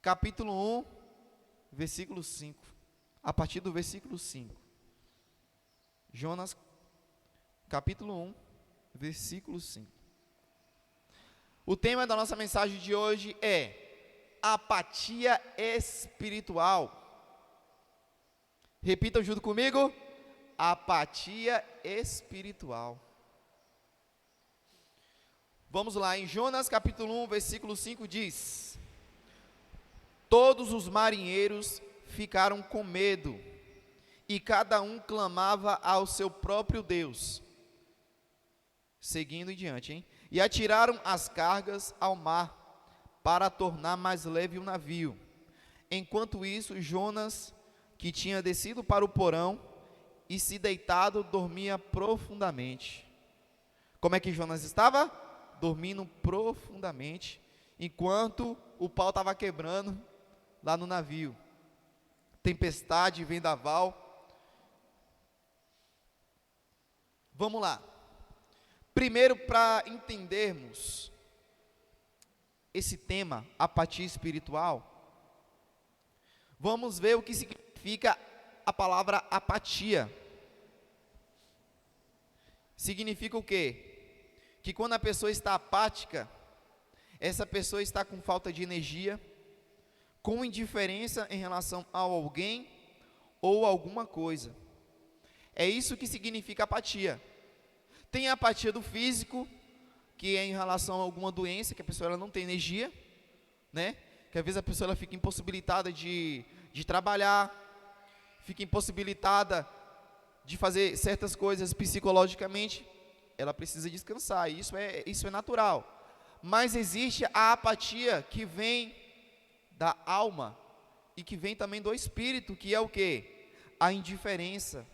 capítulo 1, versículo 5. A partir do versículo 5. Jonas, capítulo 1, versículo 5. O tema da nossa mensagem de hoje é apatia espiritual. Repitam junto comigo: apatia espiritual. Vamos lá, em Jonas capítulo 1, versículo 5 diz: todos os marinheiros ficaram com medo, e cada um clamava ao seu próprio Deus. Seguindo em diante, hein? E atiraram as cargas ao mar, para tornar mais leve o navio. Enquanto isso, Jonas, que tinha descido para o porão, e se deitado, dormia profundamente. Como é que Jonas estava? Dormindo profundamente, enquanto o pau estava quebrando lá no navio. Tempestade, vendaval. Vamos lá. Primeiro, para entendermos esse tema, apatia espiritual, vamos ver o que significa a palavra apatia. Significa o quê? Que quando a pessoa está apática, essa pessoa está com falta de energia, com indiferença em relação a alguém ou alguma coisa. É isso que significa apatia. Tem a apatia do físico, que é em relação a alguma doença, que a pessoa ela não tem energia, né? Que às vezes a pessoa ela fica impossibilitada de trabalhar, fica impossibilitada de fazer certas coisas psicologicamente, ela precisa descansar, isso é natural. Mas existe a apatia que vem da alma e que vem também do espírito, que é o quê? A indiferença.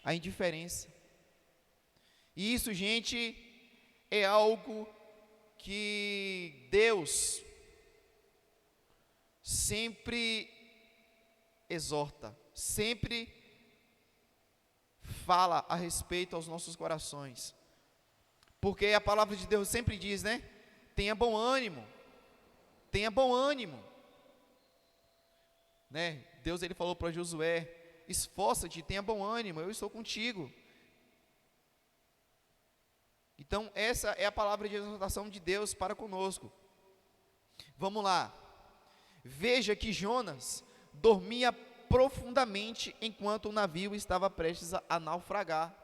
A indiferença. E isso, gente, é algo que Deus sempre exorta, sempre fala a respeito aos nossos corações. Porque a palavra de Deus sempre diz, né? Tenha bom ânimo. Tenha bom ânimo. Né? Deus ele falou para Josué: esforça-te, tenha bom ânimo, eu estou contigo. Então essa é a palavra de exortação de Deus para conosco. Vamos lá. Veja que Jonas dormia profundamente enquanto o navio estava prestes a naufragar.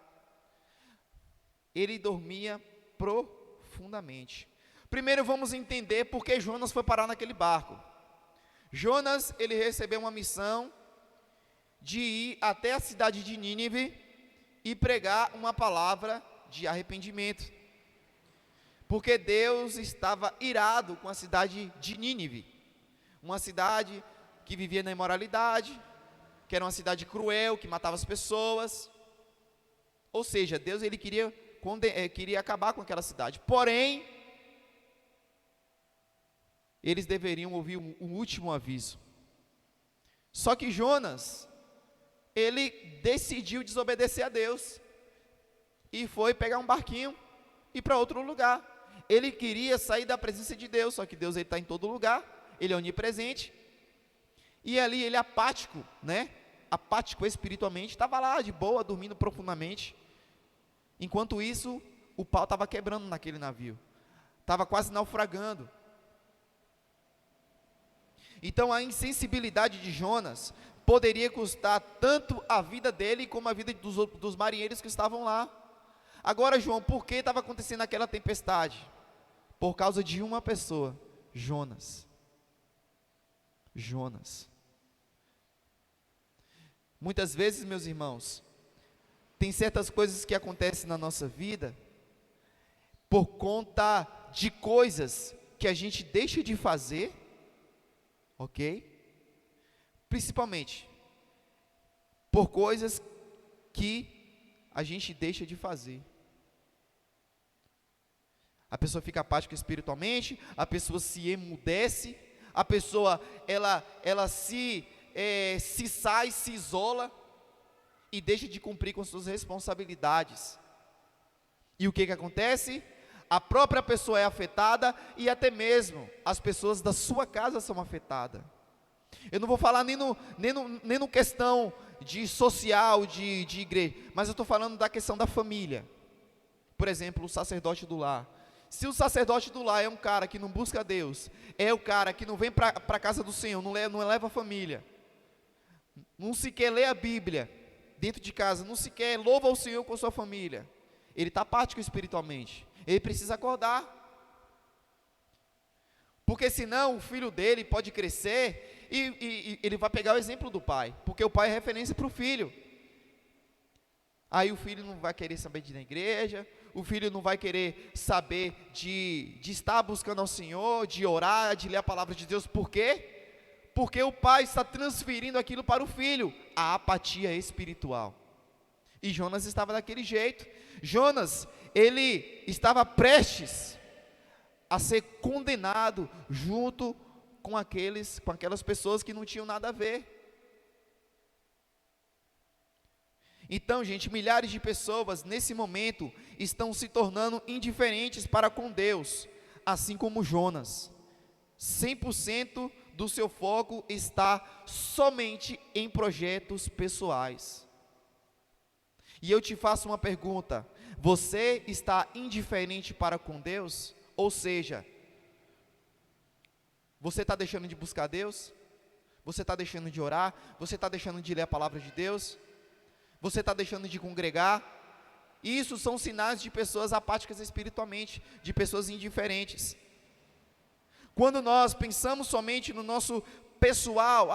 Ele dormia profundamente. Primeiro vamos entender por que Jonas foi parar naquele barco. Jonas, ele recebeu uma missão de ir até a cidade de Nínive e pregar uma palavra de arrependimento. Porque Deus estava irado com a cidade de Nínive. Uma cidade que vivia na imoralidade, que era uma cidade cruel, que matava as pessoas. Ou seja, Deus ele queria acabar com aquela cidade. Porém, eles deveriam ouvir um último aviso. Só que Jonas, ele decidiu desobedecer a Deus e foi pegar um barquinho e ir para outro lugar. Ele queria sair da presença de Deus, só que Deus está em todo lugar, ele é onipresente. E ali ele apático, né? Apático espiritualmente, estava lá de boa, dormindo profundamente. Enquanto isso, o pau estava quebrando naquele navio, estava quase naufragando. Então a insensibilidade de Jonas poderia custar tanto a vida dele como a vida dos marinheiros que estavam lá. Agora, João, por que estava acontecendo aquela tempestade? Por causa de uma pessoa, Jonas. Jonas. Muitas vezes, meus irmãos, tem certas coisas que acontecem na nossa vida por conta de coisas que a gente deixa de fazer, ok? Principalmente por coisas que a gente deixa de fazer. A pessoa fica apática espiritualmente, a pessoa se emudece, a pessoa ela se sai, se isola e deixa de cumprir com suas responsabilidades. E o que acontece? a própria pessoa é afetada e até mesmo as pessoas da sua casa são afetadas. Eu não vou falar nem no questão de social, de igreja, mas eu estou falando da questão da família. Por exemplo, o sacerdote do lar. Se o sacerdote do lar é um cara que não busca Deus, é o cara que não vem para a casa do Senhor, não leva a família, não sequer lê a Bíblia dentro de casa, não sequer louva ao Senhor com a sua família, ele está apático espiritualmente, ele precisa acordar, porque senão o filho dele pode crescer e ele vai pegar o exemplo do pai, porque o pai é referência para o filho. Aí o filho não vai querer saber de ir na igreja, o filho não vai querer saber de estar buscando ao Senhor, de orar, de ler a palavra de Deus. Por quê? Porque o pai está transferindo aquilo para o filho, a apatia espiritual. E Jonas estava daquele jeito. Jonas, ele estava prestes a ser condenado junto com aquelas pessoas que não tinham nada a ver. Então, gente, milhares de pessoas nesse momento estão se tornando indiferentes para com Deus, assim como Jonas. 100% do seu foco está somente em projetos pessoais. E eu te faço uma pergunta: você está indiferente para com Deus? Ou seja, você está deixando de buscar Deus? Você está deixando de orar? Você está deixando de ler a palavra de Deus? Você está deixando de congregar? Isso são sinais de pessoas apáticas espiritualmente, de pessoas indiferentes. Quando nós pensamos somente no nosso pessoal,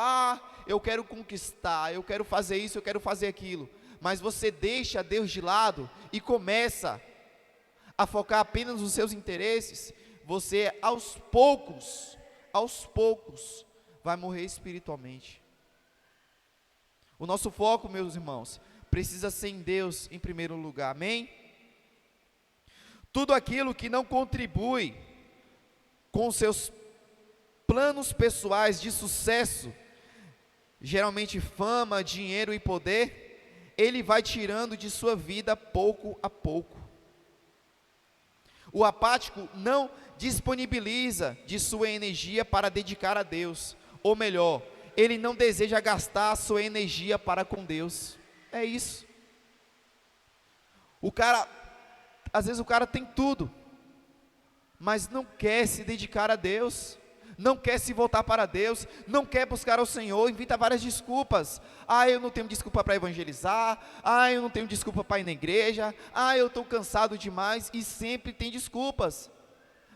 eu quero conquistar, eu quero fazer isso, eu quero fazer aquilo, mas você deixa Deus de lado e começa a focar apenas nos seus interesses, você aos poucos, vai morrer espiritualmente. O nosso foco, meus irmãos, precisa ser em Deus em primeiro lugar, amém? Tudo aquilo que não contribui com seus planos pessoais de sucesso, geralmente fama, dinheiro e poder, ele vai tirando de sua vida pouco a pouco. O apático não disponibiliza de sua energia para dedicar a Deus, ou melhor, ele não deseja gastar a sua energia para com Deus. É isso. Às vezes o cara tem tudo, mas não quer se dedicar a Deus, não quer se voltar para Deus, não quer buscar ao Senhor, inventa várias desculpas. Eu não tenho desculpa para evangelizar, eu não tenho desculpa para ir na igreja, eu estou cansado demais, e sempre tem desculpas,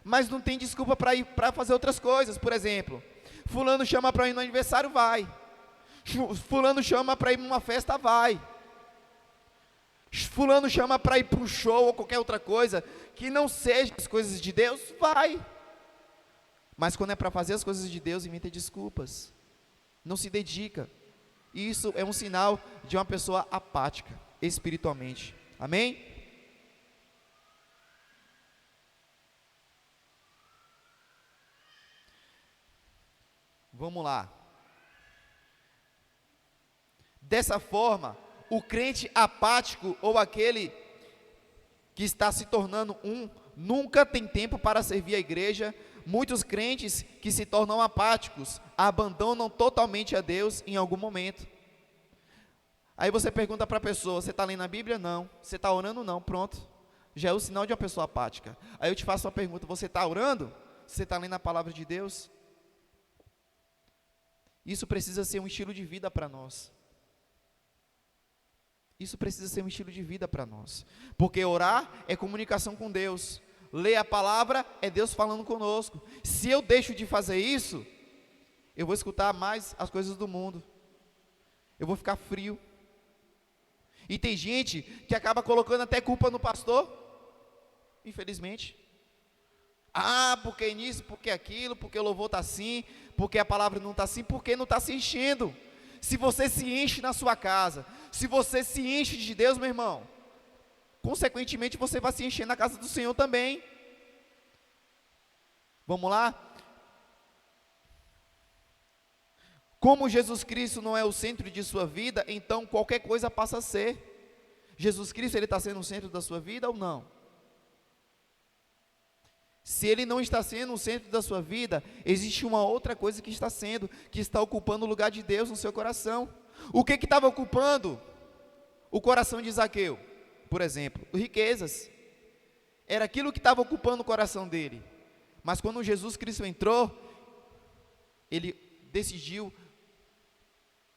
mas não tem desculpa para ir para fazer outras coisas. Por exemplo, fulano chama para ir no aniversário, vai. Fulano chama para ir para uma festa, vai. Fulano chama para ir para um show ou qualquer outra coisa que não seja as coisas de Deus, vai. Mas quando é para fazer as coisas de Deus, inventa desculpas, não se dedica. Isso é um sinal de uma pessoa apática espiritualmente, amém? Vamos lá. Dessa forma, o crente apático ou aquele que está se tornando nunca tem tempo para servir a igreja. Muitos crentes que se tornam apáticos abandonam totalmente a Deus em algum momento. Aí você pergunta para a pessoa: você está lendo a Bíblia? Não. Você está orando? Não. Pronto, já é o sinal de uma pessoa apática. Aí eu te faço uma pergunta: você está orando? Você está lendo a palavra de Deus? Isso precisa ser um estilo de vida para nós. Isso precisa ser um estilo de vida para nós, porque orar é comunicação com Deus, ler a palavra é Deus falando conosco. Se eu deixo de fazer isso, eu vou escutar mais as coisas do mundo, eu vou ficar frio. E tem gente que acaba colocando até culpa no pastor, infelizmente. Porque nisso, porque aquilo, porque o louvor está assim, porque a palavra não está assim, porque não está se enchendo. Se você se enche na sua casa, se você se enche de Deus, meu irmão, consequentemente você vai se encher na casa do Senhor também. Vamos lá? Como Jesus Cristo não é o centro de sua vida, então qualquer coisa passa a ser. Jesus Cristo, ele está sendo o centro da sua vida ou não? Se ele não está sendo o centro da sua vida, existe uma outra coisa que está sendo, que está ocupando o lugar de Deus no seu coração. O que estava ocupando o coração de Zaqueu? Por exemplo, riquezas. Era aquilo que estava ocupando o coração dele. Mas quando Jesus Cristo entrou, ele decidiu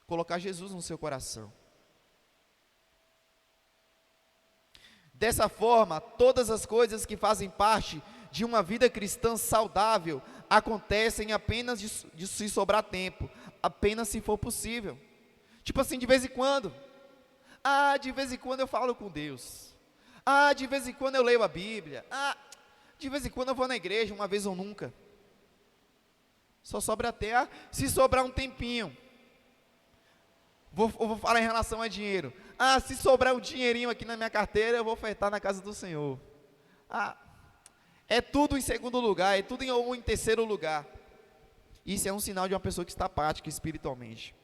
colocar Jesus no seu coração. Dessa forma, todas as coisas que fazem parte de uma vida cristã saudável acontecem apenas de se sobrar tempo, apenas se for possível. Tipo assim, de vez em quando. De vez em quando eu falo com Deus. De vez em quando eu leio a Bíblia. De vez em quando eu vou na igreja, uma vez ou nunca. Só sobra até se sobrar um tempinho. Vou falar em relação a dinheiro. Se sobrar um dinheirinho aqui na minha carteira, eu vou ofertar na casa do Senhor. É tudo em segundo lugar, é tudo em terceiro lugar. Isso é um sinal de uma pessoa que está apática espiritualmente.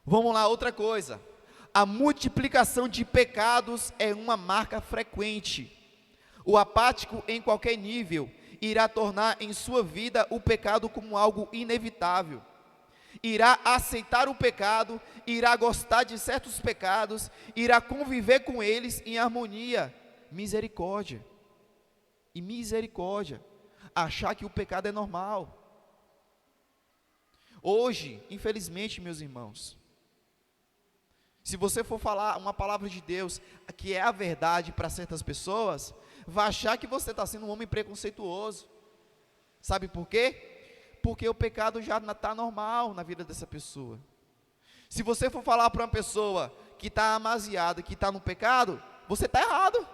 Vamos lá, outra coisa. A multiplicação de pecados é uma marca frequente. O apático, em qualquer nível, irá tornar em sua vida o pecado como algo inevitável. Irá aceitar o pecado, irá gostar de certos pecados, irá conviver com eles em harmonia, misericórdia. E misericórdia, achar que o pecado é normal. Hoje, infelizmente, meus irmãos, se você for falar uma palavra de Deus, que é a verdade para certas pessoas, vai achar que você está sendo um homem preconceituoso. Sabe por quê? Porque o pecado já está normal na vida dessa pessoa. Se você for falar para uma pessoa que está amaziada, que está no pecado, você está errado.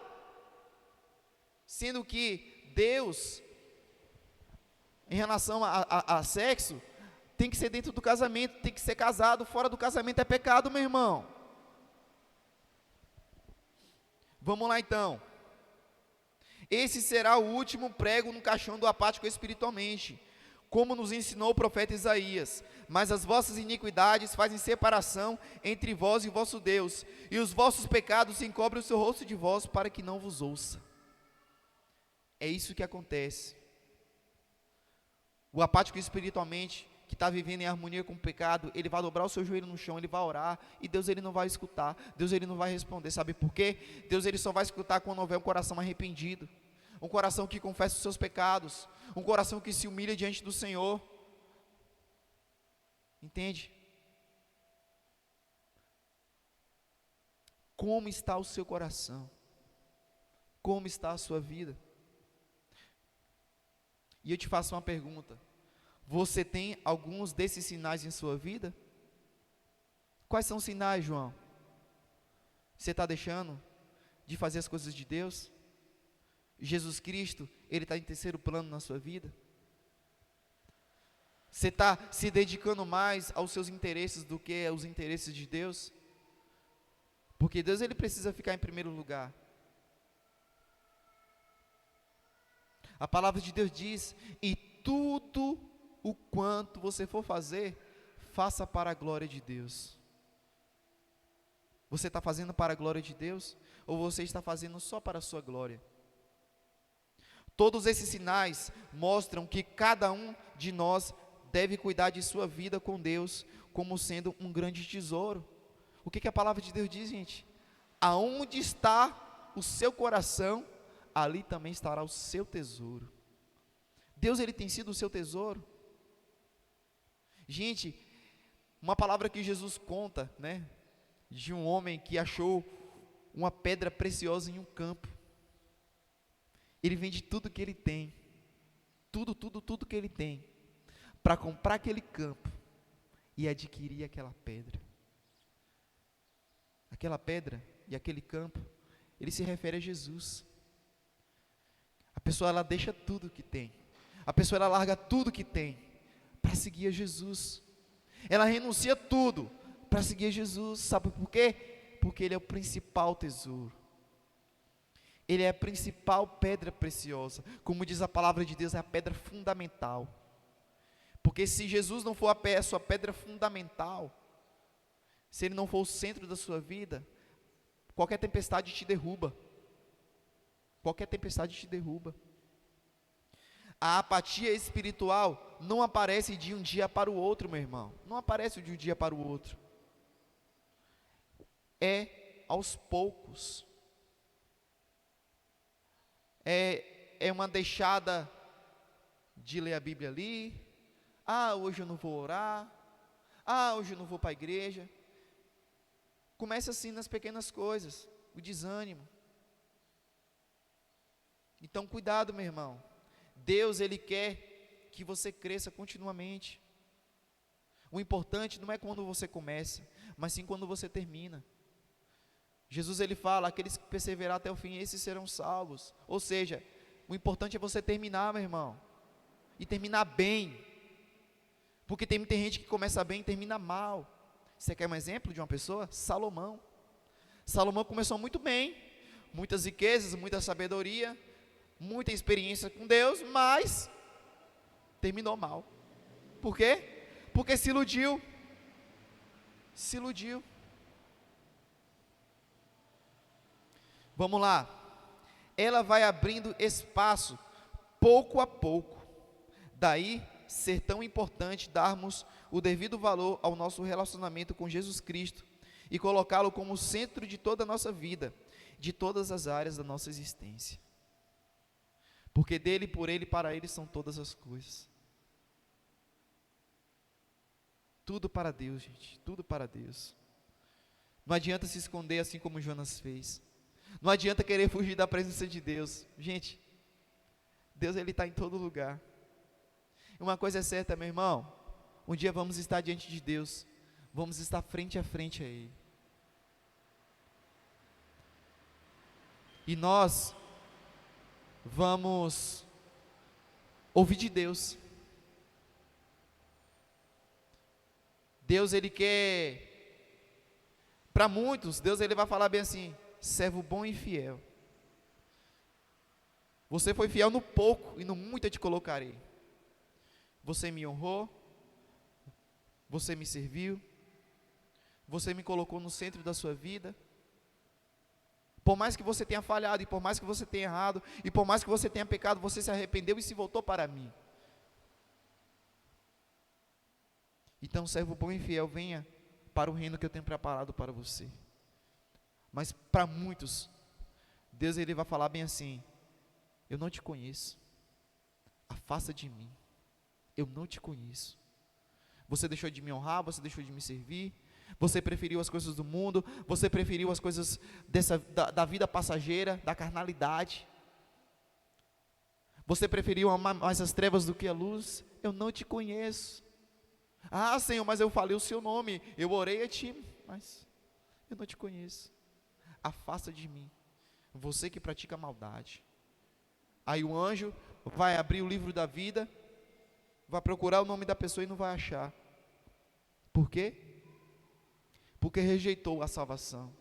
Sendo que Deus, em relação a sexo, tem que ser dentro do casamento, tem que ser casado. Fora do casamento é pecado, meu irmão. Vamos lá então. Esse será o último prego no caixão do apático espiritualmente, como nos ensinou o profeta Isaías. Mas as vossas iniquidades fazem separação entre vós e vosso Deus, e os vossos pecados encobrem o seu rosto de vós, para que não vos ouça. É isso que acontece. O apático espiritualmente, que está vivendo em harmonia com o pecado, ele vai dobrar o seu joelho no chão, ele vai orar, e Deus ele não vai escutar, Deus ele não vai responder. Sabe por quê? Deus ele só vai escutar quando houver um coração arrependido, um coração que confessa os seus pecados, um coração que se humilha diante do Senhor. Entende? Como está o seu coração? Como está a sua vida? E eu te faço uma pergunta: você tem alguns desses sinais em sua vida? Quais são os sinais, João? Você está deixando de fazer as coisas de Deus? Jesus Cristo, Ele está em terceiro plano na sua vida? Você está se dedicando mais aos seus interesses do que aos interesses de Deus? Porque Deus ele precisa ficar em primeiro lugar. A palavra de Deus diz: e tudo o quanto você for fazer, faça para a glória de Deus. Você está fazendo para a glória de Deus? Ou você está fazendo só para a sua glória? Todos esses sinais mostram que cada um de nós deve cuidar de sua vida com Deus como sendo um grande tesouro. O que a palavra de Deus diz, gente? Aonde está o seu coração, ali também estará o seu tesouro. Deus ele tem sido o seu tesouro. Gente, uma palavra que Jesus conta, né, de um homem que achou uma pedra preciosa em um campo. Ele vende tudo que ele tem, tudo que ele tem, para comprar aquele campo e adquirir aquela pedra. Aquela pedra e aquele campo, ele se refere a Jesus. A pessoa ela deixa tudo que tem, a pessoa ela larga tudo que tem para seguir a Jesus. Ela renuncia tudo para seguir a Jesus. Sabe por quê? Porque Ele é o principal tesouro. Ele é a principal pedra preciosa. Como diz a palavra de Deus, é a pedra fundamental. Porque se Jesus não for a sua pedra fundamental, se Ele não for o centro da sua vida, qualquer tempestade te derruba. Qualquer tempestade te derruba. A apatia espiritual não aparece de um dia para o outro, meu irmão. Não aparece de um dia para o outro. É aos poucos. É uma deixada de ler a Bíblia ali. Hoje eu não vou orar. Hoje eu não vou para a igreja. Começa assim nas pequenas coisas, o desânimo. Então cuidado, meu irmão. Deus, Ele quer que você cresça continuamente. O importante não é quando você começa, mas sim quando você termina. Jesus, Ele fala, aqueles que perseverar até o fim, esses serão salvos. Ou seja, o importante é você terminar, meu irmão. E terminar bem. Porque tem muita gente que começa bem e termina mal. Você quer um exemplo de uma pessoa? Salomão. Salomão começou muito bem. Muitas riquezas, muita sabedoria, muita experiência com Deus, mas terminou mal. Por quê? Porque se iludiu. Se iludiu. Vamos lá. Ela vai abrindo espaço, pouco a pouco. Daí ser tão importante darmos o devido valor ao nosso relacionamento com Jesus Cristo e colocá-lo como centro de toda a nossa vida, de todas as áreas da nossa existência. Porque dele, por ele, para ele são todas as coisas. Tudo para Deus, gente, tudo para Deus. Não adianta se esconder assim como Jonas fez. Não adianta querer fugir da presença de Deus. Gente, Deus, Ele está em todo lugar. Uma coisa é certa, meu irmão, um dia vamos estar diante de Deus, vamos estar frente a frente a Ele. E nós vamos ouvir de Deus. Deus, Ele quer, para muitos, Deus, Ele vai falar bem assim: servo bom e fiel. Você foi fiel no pouco e no muito eu te colocarei. Você me honrou, você me serviu, você me colocou no centro da sua vida. Por mais que você tenha falhado, e por mais que você tenha errado, e por mais que você tenha pecado, você se arrependeu e se voltou para mim. Então, servo bom e fiel, venha para o reino que eu tenho preparado para você. Mas para muitos, Deus, Ele vai falar bem assim: eu não te conheço, afasta de mim, eu não te conheço. Você deixou de me honrar, você deixou de me servir, você preferiu as coisas do mundo, você preferiu as coisas da vida passageira, da carnalidade, você preferiu amar mais as trevas do que a luz. Eu não te conheço. Senhor, mas eu falei o seu nome, eu orei a ti, mas eu não te conheço. Afasta de mim, você que pratica maldade. Aí o anjo vai abrir o livro da vida, vai procurar o nome da pessoa e não vai achar. Por quê? Porque rejeitou a salvação.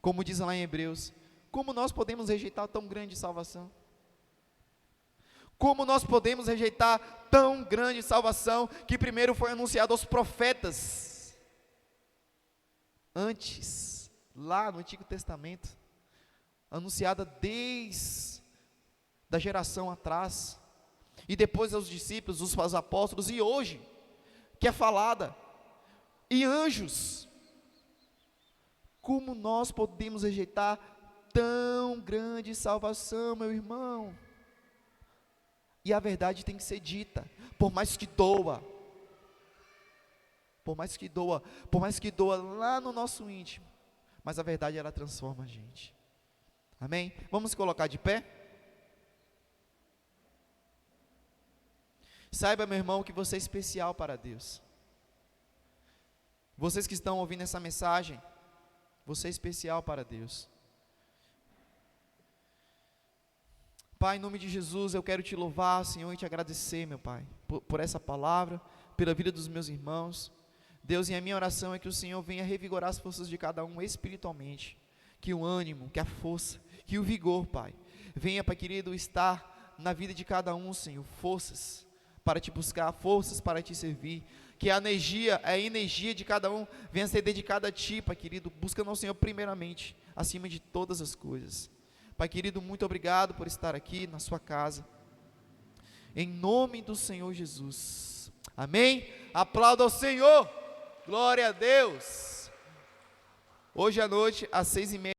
Como diz lá em Hebreus, como nós podemos rejeitar tão grande salvação? Como nós podemos rejeitar tão grande salvação que primeiro foi anunciado aos profetas? Antes, lá no Antigo Testamento, anunciada desde da geração atrás, e depois aos discípulos, os apóstolos, e hoje, que é falada, e anjos. Como nós podemos rejeitar tão grande salvação, meu irmão? E a verdade tem que ser dita, por mais que doa, por mais que doa lá no nosso íntimo, mas a verdade, ela transforma a gente. Amém? Vamos se colocar de pé? Saiba, meu irmão, que você é especial para Deus. Vocês que estão ouvindo essa mensagem, você é especial para Deus. Pai, em nome de Jesus, eu quero te louvar, Senhor, e te agradecer, meu Pai, por essa palavra, pela vida dos meus irmãos. Deus, e a minha oração é que o Senhor venha revigorar as forças de cada um espiritualmente, que o ânimo, que a força, que o vigor, Pai, venha, Pai querido, estar na vida de cada um, Senhor, forças para te buscar, forças para te servir, que a energia de cada um venha ser dedicada a Ti, Pai querido, buscando ao Senhor primeiramente, acima de todas as coisas. Pai querido, muito obrigado por estar aqui na sua casa. em nome do Senhor Jesus. Amém? Aplauda ao Senhor. Glória a Deus. Hoje à noite, às 6h30.